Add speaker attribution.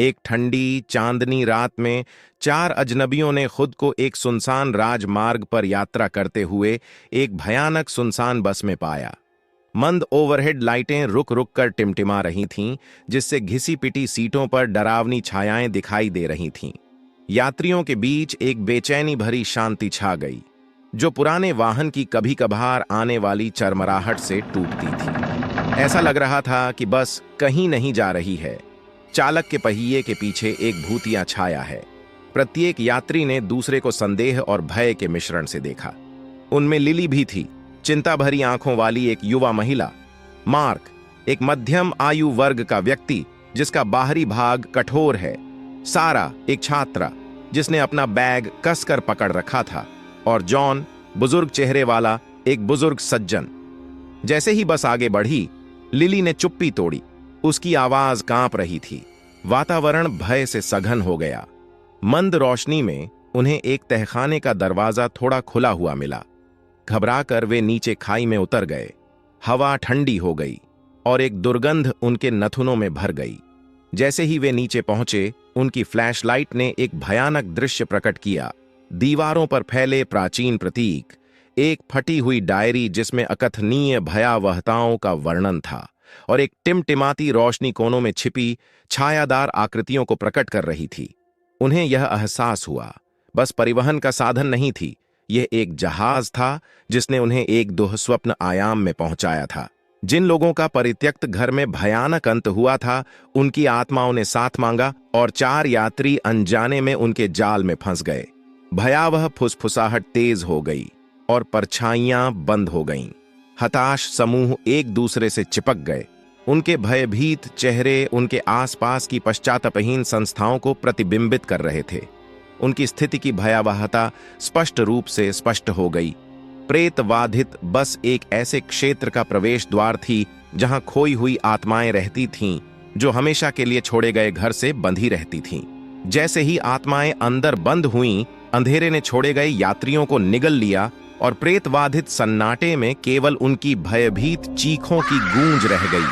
Speaker 1: एक ठंडी चांदनी रात में चार अजनबियों ने खुद को एक सुनसान राजमार्ग पर यात्रा करते हुए एक भयानक सुनसान बस में पाया। मंद ओवरहेड लाइटें रुक रुक कर टिमटिमा रही थीं, जिससे घिसी पिटी सीटों पर डरावनी छायाएं दिखाई दे रही थीं। यात्रियों के बीच एक बेचैनी भरी शांति छा गई, जो पुराने वाहन की कभी कभार आने वाली चरमराहट से टूटती थी। ऐसा लग रहा था कि बस कहीं नहीं जा रही है। चालक के पहिए के पीछे एक भूतिया छाया है। प्रत्येक यात्री ने दूसरे को संदेह और भय के मिश्रण से देखा। उनमें लिली भी थी, चिंता भरी आंखों वाली एक युवा महिला। मार्क, एक मध्यम आयु वर्ग का व्यक्ति जिसका बाहरी भाग कठोर है। सारा, एक छात्रा जिसने अपना बैग कसकर पकड़ रखा था। और जॉन, बुजुर्ग चेहरे वाला एक बुजुर्ग सज्जन। जैसे ही बस आगे बढ़ी, लिली ने चुप्पी तोड़ी। उसकी आवाज कांप रही थी। वातावरण भय से सघन हो गया। मंद रोशनी में उन्हें एक तहखाने का दरवाजा थोड़ा खुला हुआ मिला। घबराकर वे नीचे खाई में उतर गए। हवा ठंडी हो गई और एक दुर्गंध उनके नथुनों में भर गई। जैसे ही वे नीचे पहुंचे, उनकी फ्लैशलाइट ने एक भयानक दृश्य प्रकट किया। दीवारों पर फैले प्राचीन प्रतीक, एक फटी हुई डायरी जिसमें अकथनीय भयावहताओं का वर्णन था, और एक टिमटिमाती रोशनी कोनों में छिपी छायादार आकृतियों को प्रकट कर रही थी। उन्हें यह एहसास हुआ, बस परिवहन का साधन नहीं थी, यह एक जहाज था जिसने उन्हें एक दुःस्वप्न आयाम में पहुंचाया था। जिन लोगों का परित्यक्त घर में भयानक अंत हुआ था, उनकी आत्माओं ने साथ मांगा और चार यात्री अनजाने में उनके जाल में फंस गए। भयावह फुसफुसाहट तेज हो गई और परछाइयां बंद हो गईं। हताश समूह एक दूसरे से चिपक गए। उनके भयभीत चेहरे उनके आसपास की पश्चातापहीन संस्थाओं को प्रतिबिंबित कर रहे थे। उनकी स्थिति की भयावहता स्पष्ट रूप से स्पष्ट हो गई। प्रेतवाधित बस एक ऐसे क्षेत्र का प्रवेश द्वार थी जहां खोई हुई आत्माएं रहती थीं, जो हमेशा के लिए छोड़े गए घर से बंधी रहती थीं। जैसे ही आत्माएं अंदर बंद हुईं, अंधेरे ने छोड़े गए यात्रियों को निगल लिया और प्रेतवाधित सन्नाटे में केवल उनकी भयभीत चीखों की गूंज रह गई।